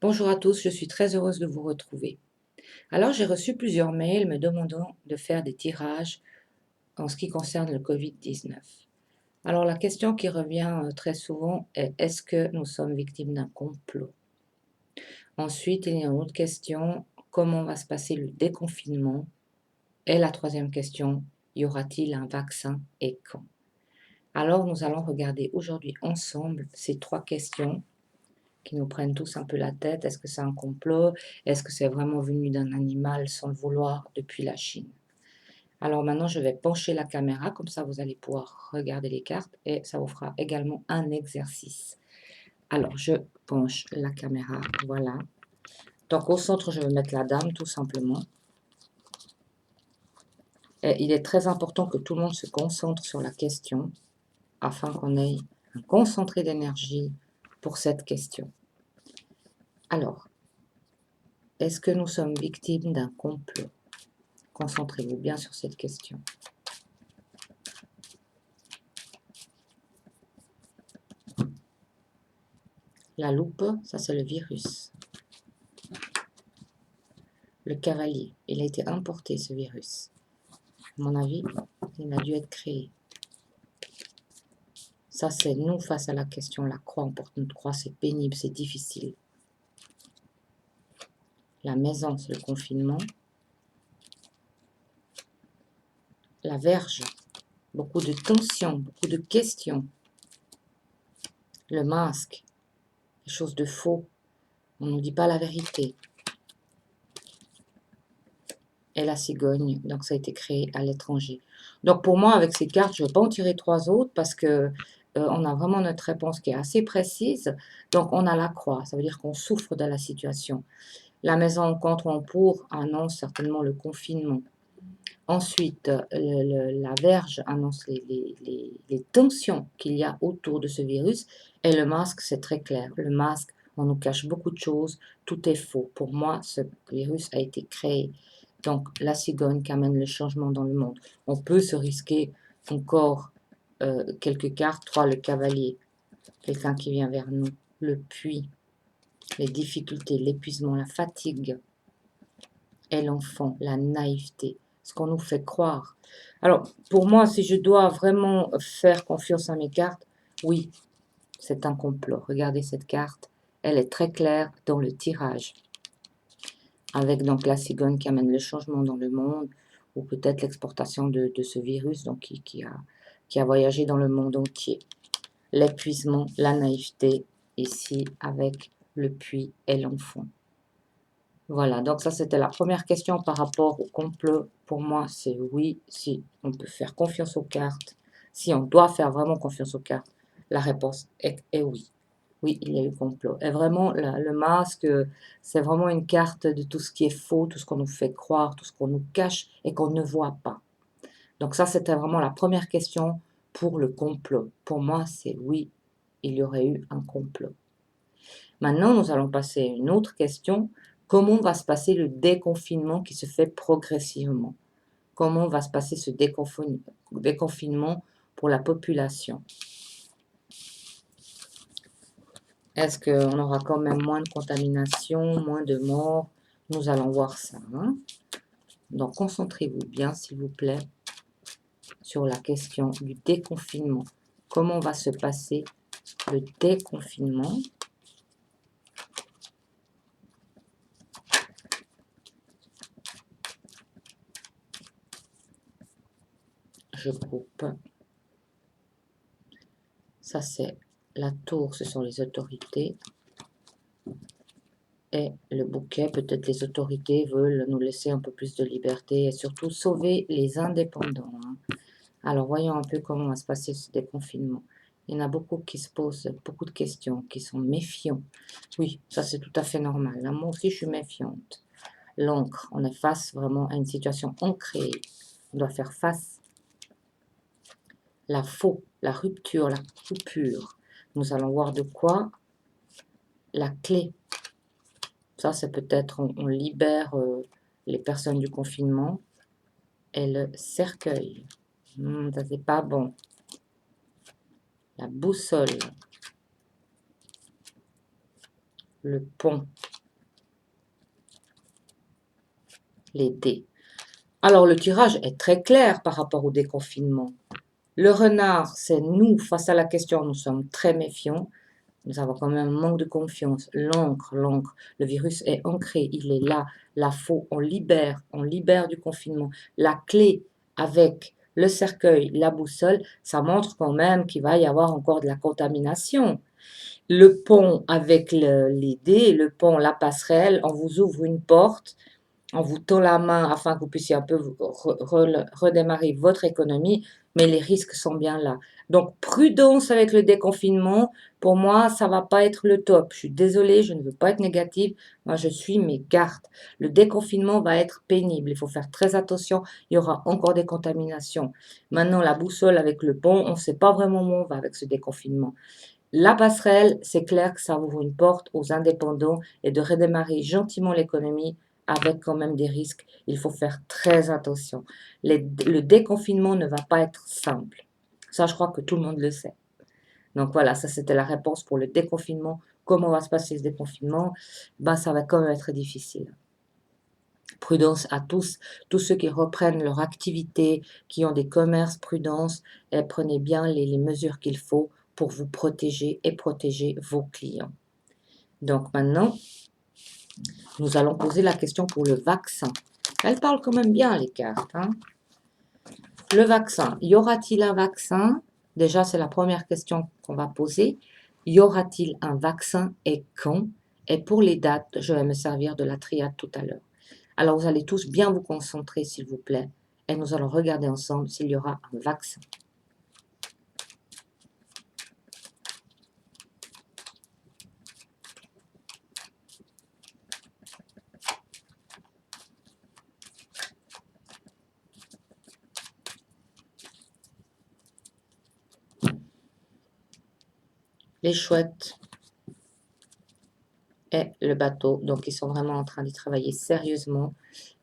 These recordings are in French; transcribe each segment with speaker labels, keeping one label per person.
Speaker 1: Bonjour à tous, je suis très heureuse de vous retrouver. Alors, j'ai reçu plusieurs mails me demandant de faire des tirages en ce qui concerne le Covid-19. Alors, la question qui revient très souvent est: est-ce que nous sommes victimes d'un complot? Ensuite, il y a une autre question: comment va se passer le déconfinement? Et la troisième question: y aura-t-il un vaccin et quand? Alors, nous allons regarder aujourd'hui ensemble ces trois questions qui nous prennent tous un peu la tête. Est-ce que c'est un complot? Est-ce que c'est vraiment venu d'un animal sans le vouloir depuis la Chine? Alors maintenant, je vais pencher la caméra, comme ça vous allez pouvoir regarder les cartes et ça vous fera également un exercice. Alors, je penche la caméra, voilà. Donc au centre, je vais mettre la dame, tout simplement. Et il est très important que tout le monde se concentre sur la question, afin qu'on ait un concentré d'énergie pour cette question. Alors, est-ce que nous sommes victimes d'un complot? Concentrez-vous bien sur cette question. La loupe, ça c'est le virus. Le cavalier, il a été importé ce virus. À mon avis, il a dû être créé. Ça c'est nous face à la question. La croix, on porte notre croix, c'est pénible, c'est difficile. La maison, c'est le confinement. La verge, beaucoup de tensions, beaucoup de questions. Le masque, quelque chose de faux. On ne nous dit pas la vérité. Et la cigogne, donc ça a été créé à l'étranger. Donc pour moi, avec ces cartes, je ne vais pas en tirer trois autres parce que on a vraiment notre réponse qui est assez précise. Donc on a la croix, ça veut dire qu'on souffre de la situation. La maison contre ou en pour annonce certainement le confinement. Ensuite, la verge annonce les tensions qu'il y a autour de ce virus. Et le masque, c'est très clair. Le masque, on nous cache beaucoup de choses. Tout est faux. Pour moi, ce virus a été créé. Donc, la cigogne qui amène le changement dans le monde. On peut se risquer encore quelques cartes. 3, le cavalier. Quelqu'un qui vient vers nous. Le puits. Les difficultés, l'épuisement, la fatigue. Et l'enfant, la naïveté. Ce qu'on nous fait croire. Alors, pour moi, si je dois vraiment faire confiance à mes cartes, oui, c'est un complot. Regardez cette carte, elle est très claire dans le tirage. Avec donc la cigogne qui amène le changement dans le monde, ou peut-être l'exportation de ce virus donc, qui a voyagé dans le monde entier. L'épuisement, la naïveté, ici avec le puits et l'enfant. Voilà, donc ça c'était la première question par rapport au complot. Pour moi, c'est oui, si on peut faire confiance aux cartes, si on doit faire vraiment confiance aux cartes, la réponse est oui. Oui, il y a eu complot. Et vraiment, le masque, c'est vraiment une carte de tout ce qui est faux, tout ce qu'on nous fait croire, tout ce qu'on nous cache et qu'on ne voit pas. Donc ça, c'était vraiment la première question pour le complot. Pour moi, c'est oui, il y aurait eu un complot. Maintenant, nous allons passer à une autre question. Comment va se passer le déconfinement qui se fait progressivement? Comment va se passer ce déconfinement pour la population? Est-ce qu'on aura quand même moins de contamination, moins de morts? Nous allons voir ça. Hein? Donc, concentrez-vous bien, s'il vous plaît, sur la question du déconfinement. Comment va se passer le déconfinement? Je coupe. Ça, c'est la tour, ce sont les autorités. Et le bouquet, peut-être les autorités veulent nous laisser un peu plus de liberté et surtout sauver les indépendants. Hein. Alors, voyons un peu comment va se passer ce déconfinement. Il y en a beaucoup qui se posent beaucoup de questions, qui sont méfiants. Oui, ça c'est tout à fait normal. Là, moi aussi, je suis méfiante. L'encre, on est face vraiment à une situation ancrée. On doit faire face. La faux, la rupture, la coupure. Nous allons voir de quoi la clé. Ça, c'est peut-être, on libère les personnes du confinement. Et le cercueil. Ça, c'est pas bon. La boussole. Le pont. les dés. Alors, le tirage est très clair par rapport au déconfinement. Le renard, c'est nous, face à la question, nous sommes très méfiants. Nous avons quand même un manque de confiance. L'encre, le virus est ancré, il est là. La faux, on libère du confinement. La clé avec le cercueil, la boussole, ça montre quand même qu'il va y avoir encore de la contamination. Le pont avec les dés, le pont, la passerelle, on vous ouvre une porte, on vous tend la main afin que vous puissiez un peu redémarrer votre économie, mais les risques sont bien là. Donc, prudence avec le déconfinement. Pour moi, ça va pas être le top. Je suis désolée, je ne veux pas être négative. Moi, je suis mes gardes. Le déconfinement va être pénible. Il faut faire très attention. Il y aura encore des contaminations. Maintenant, la boussole avec le pont, on ne sait pas vraiment où on va avec ce déconfinement. La passerelle, c'est clair que ça ouvre une porte aux indépendants et de redémarrer gentiment l'économie avec quand même des risques. Il faut faire très attention. Le déconfinement ne va pas être simple. Ça, je crois que tout le monde le sait. Donc voilà, ça c'était la réponse pour le déconfinement. Comment va se passer ce déconfinement? Ben, ça va quand même être difficile. Prudence à tous ceux qui reprennent leur activité, qui ont des commerces, prudence, et prenez bien les mesures qu'il faut pour vous protéger et protéger vos clients. Donc maintenant, nous allons poser la question pour le vaccin. Elle parle quand même bien, les cartes. Hein. Le vaccin, y aura-t-il un vaccin? Déjà, c'est la première question qu'on va poser. Y aura-t-il un vaccin et quand? Et pour les dates, je vais me servir de la triade tout à l'heure. Alors, vous allez tous bien vous concentrer, s'il vous plaît, et nous allons regarder ensemble s'il y aura un vaccin. Les chouettes et le bateau, donc ils sont vraiment en train d'y travailler sérieusement.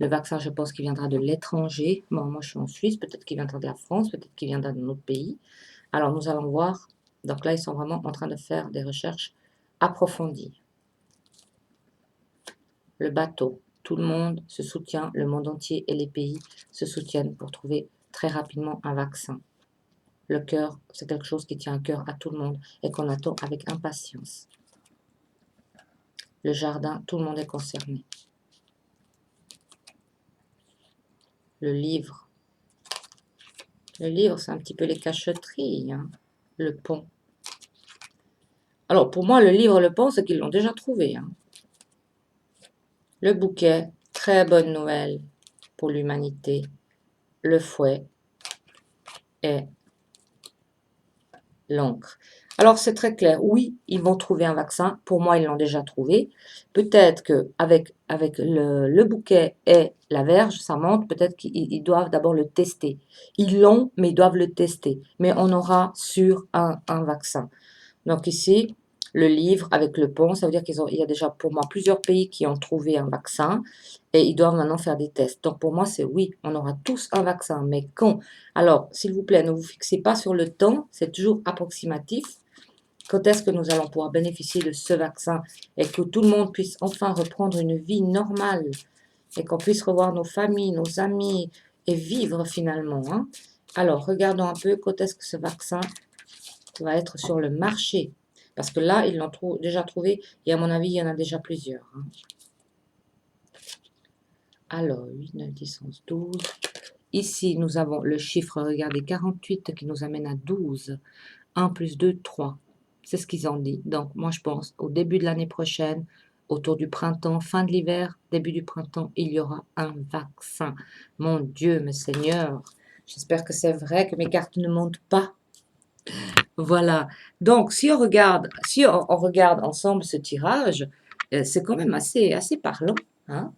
Speaker 1: Le vaccin, je pense qu'il viendra de l'étranger. Bon, moi, je suis en Suisse, peut-être qu'il viendra de la France, peut-être qu'il viendra d'un autre pays. Alors, nous allons voir. Donc là, ils sont vraiment en train de faire des recherches approfondies. Le bateau, tout le monde se soutient, le monde entier et les pays se soutiennent pour trouver très rapidement un vaccin. Le cœur, c'est quelque chose qui tient à cœur à tout le monde et qu'on attend avec impatience. Le jardin, tout le monde est concerné. Le livre, c'est un petit peu les cachotteries, hein. Le pont. Alors, pour moi, le livre, le pont, c'est qu'ils l'ont déjà trouvé. Hein. Le bouquet, très bonne nouvelle pour l'humanité. Le fouet et l'encre. Alors, c'est très clair. Oui, ils vont trouver un vaccin. Pour moi, ils l'ont déjà trouvé. Peut-être qu'avec le bouquet et la verge, ça montre, peut-être qu'ils doivent d'abord le tester. Ils l'ont, mais ils doivent le tester. Mais on aura sur un vaccin. Donc ici, le livre avec le pont, ça veut dire qu'il y a déjà pour moi plusieurs pays qui ont trouvé un vaccin et ils doivent maintenant faire des tests. Donc pour moi, c'est oui, on aura tous un vaccin, mais quand? Alors, s'il vous plaît, ne vous fixez pas sur le temps, c'est toujours approximatif. Quand est-ce que nous allons pouvoir bénéficier de ce vaccin et que tout le monde puisse enfin reprendre une vie normale et qu'on puisse revoir nos familles, nos amis et vivre finalement. Hein? Alors, regardons un peu quand est-ce que ce vaccin va être sur le marché. Parce que là, ils l'ont déjà trouvé et à mon avis, il y en a déjà plusieurs. Hein. Alors, 8, 9, 10, 11, 12. Ici, nous avons le chiffre, regardez, 48 qui nous amène à 12. 1 plus 2, 3. C'est ce qu'ils ont dit. Donc, moi, je pense au début de l'année prochaine, autour du printemps, fin de l'hiver, début du printemps, il y aura un vaccin. Mon Dieu, mes seigneurs, j'espère que c'est vrai, que mes cartes ne montent pas. Voilà. Donc, si on regarde ensemble ce tirage, c'est quand même assez parlant. Hein.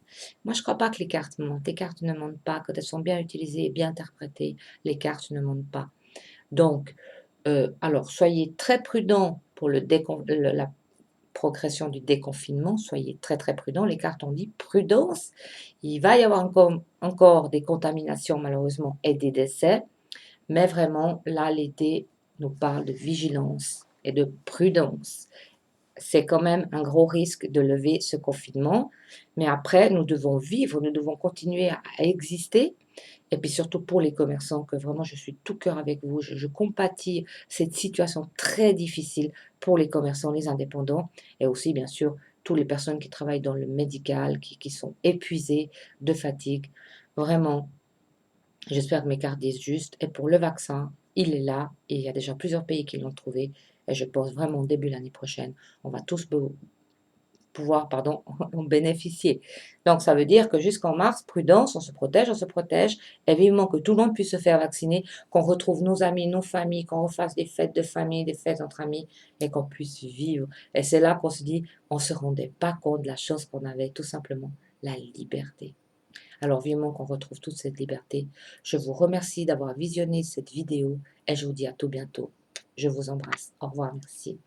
Speaker 1: Moi, je ne crois pas que les cartes mentent. Les cartes ne mentent pas. Quand elles sont bien utilisées et bien interprétées, les cartes ne mentent pas. Donc, alors, soyez très prudents pour la progression du déconfinement. Soyez très, très prudents. Les cartes ont dit prudence. Il va y avoir encore des contaminations, malheureusement, et des décès. Mais vraiment, là, l'été nous parle de vigilance et de prudence. c'est quand même un gros risque de lever ce confinement. Mais après, nous devons vivre, nous devons continuer à exister. Et puis surtout pour les commerçants, que vraiment je suis tout cœur avec vous. Je compatis cette situation très difficile pour les commerçants, les indépendants et aussi bien sûr toutes les personnes qui travaillent dans le médical, qui sont épuisées de fatigue. Vraiment, j'espère que mes cartes disent juste. Et pour le vaccin, il est là et il y a déjà plusieurs pays qui l'ont trouvé. Et je pense vraiment début l'année prochaine, on va tous pouvoir en bénéficier. Donc ça veut dire que jusqu'en mars, prudence, on se protège, et vivement que tout le monde puisse se faire vacciner, qu'on retrouve nos amis, nos familles, qu'on refasse des fêtes de famille, des fêtes entre amis, et qu'on puisse vivre. Et c'est là qu'on se dit, on ne se rendait pas compte de la chose qu'on avait, tout simplement, la liberté. Alors vivement qu'on retrouve toute cette liberté. Je vous remercie d'avoir visionné cette vidéo, et je vous dis à tout bientôt. Je vous embrasse. Au revoir, merci.